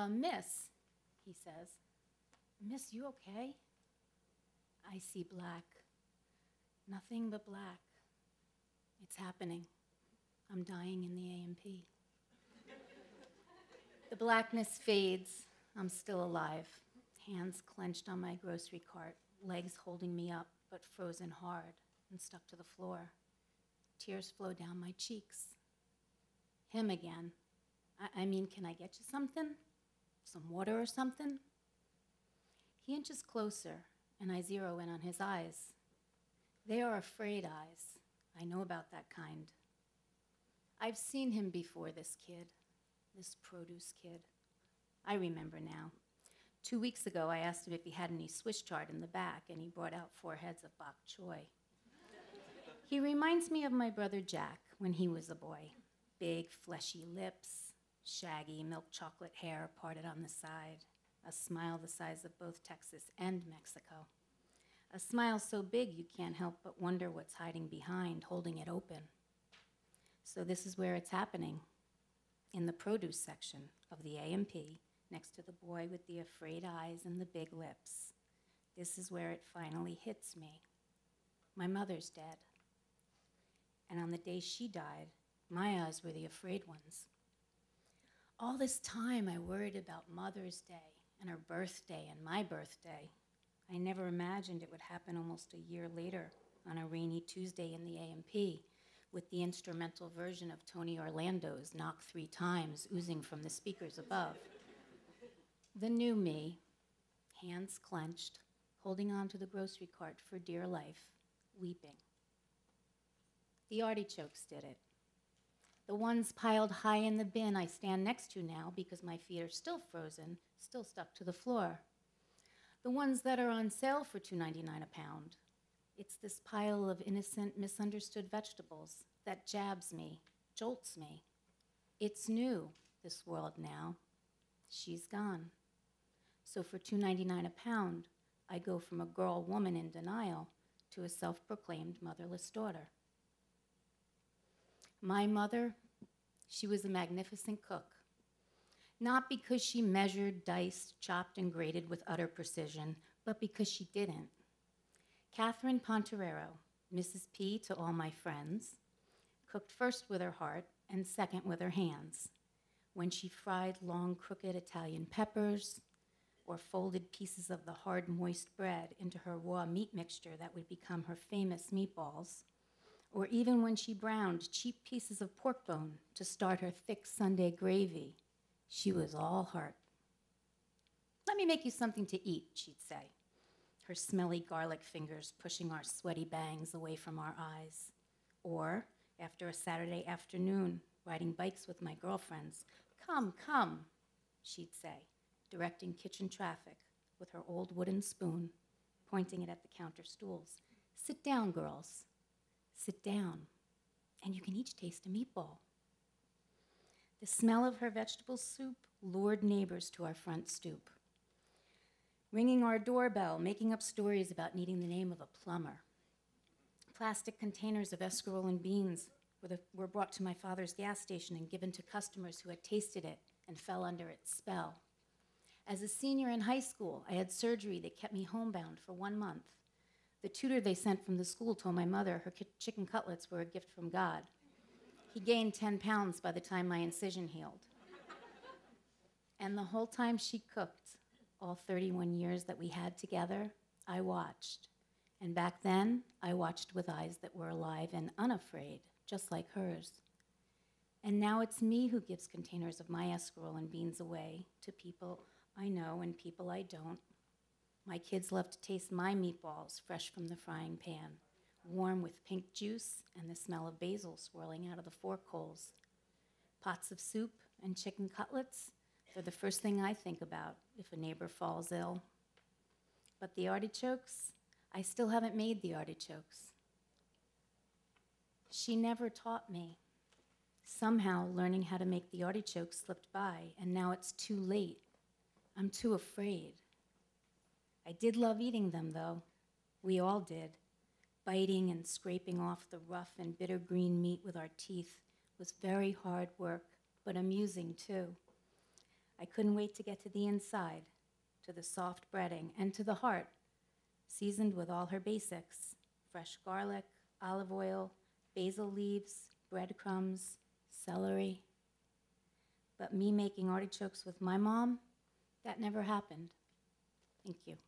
Miss, he says. Miss, you okay? I see black. Nothing but black. It's happening. I'm dying in the A&P. The blackness fades. I'm still alive. Hands clenched on my grocery cart, legs holding me up, but frozen hard and stuck to the floor. Tears flow down my cheeks. Him again. I mean, can I get you something? Some water or something? He inches closer, and I zero in on his eyes. They are afraid eyes. I know about that kind. I've seen him before, this kid, this produce kid. I remember now. 2 weeks ago, I asked him if he had any Swiss chard in the back, and he brought out 4 heads of bok choy. He reminds me of my brother Jack when he was a boy. Big, fleshy lips, shaggy milk chocolate hair parted on the side, a smile the size of both Texas and Mexico. A smile so big you can't help but wonder what's hiding behind, holding it open. So this is where it's happening, in the produce section of the A&P, next to the boy with the afraid eyes and the big lips. This is where it finally hits me. My mother's dead. And on the day she died, my eyes were the afraid ones. All this time I worried about Mother's Day and her birthday and my birthday. I never imagined it would happen almost a year later on a rainy Tuesday in the A&P with the instrumental version of Tony Orlando's Knock 3 Times oozing from the speakers above. The new me, hands clenched, holding on to the grocery cart for dear life, weeping. The artichokes did it. The ones piled high in the bin I stand next to now because my feet are still frozen, still stuck to the floor. The ones that are on sale for $2.99 a pound. It's this pile of innocent, misunderstood vegetables that jabs me, jolts me. It's new, this world now. She's gone. So for $2.99 a pound, I go from a girl woman in denial to a self-proclaimed motherless daughter. My mother, she was a magnificent cook. Not because she measured, diced, chopped, and grated with utter precision, but because she didn't. Catherine Ponterero, Mrs. P to all my friends, cooked first with her heart and second with her hands. When she fried long, crooked Italian peppers or folded pieces of the hard, moist bread into her raw meat mixture that would become her famous meatballs, or even when she browned cheap pieces of pork bone to start her thick Sunday gravy, she was all heart. Let me make you something to eat, she'd say, her smelly garlic fingers pushing our sweaty bangs away from our eyes. Or, after a Saturday afternoon, riding bikes with my girlfriends, come, come, she'd say, directing kitchen traffic with her old wooden spoon, pointing it at the counter stools. Sit down, girls. Sit down, and you can each taste a meatball. The smell of her vegetable soup lured neighbors to our front stoop. Ringing our doorbell, making up stories about needing the name of a plumber. Plastic containers of escarole and beans were brought to my father's gas station and given to customers who had tasted it and fell under its spell. As a senior in high school, I had surgery that kept me homebound for 1 month. The tutor they sent from the school told my mother her chicken cutlets were a gift from God. He gained 10 pounds by the time my incision healed. And the whole time she cooked, all 31 years that we had together, I watched. And back then, I watched with eyes that were alive and unafraid, just like hers. And now it's me who gives containers of my escarole and beans away to people I know and people I don't. My kids love to taste my meatballs fresh from the frying pan, warm with pink juice and the smell of basil swirling out of the fork holes. Pots of soup and chicken cutlets, they're the first thing I think about if a neighbor falls ill. But the artichokes, I still haven't made the artichokes. She never taught me. Somehow learning how to make the artichokes slipped by, and now it's too late. I'm too afraid. I did love eating them, though. We all did. Biting and scraping off the rough and bitter green meat with our teeth was very hard work, but amusing, too. I couldn't wait to get to the inside, to the soft breading, and to the heart, seasoned with all her basics: fresh garlic, olive oil, basil leaves, breadcrumbs, celery. But me making artichokes with my mom, that never happened. Thank you.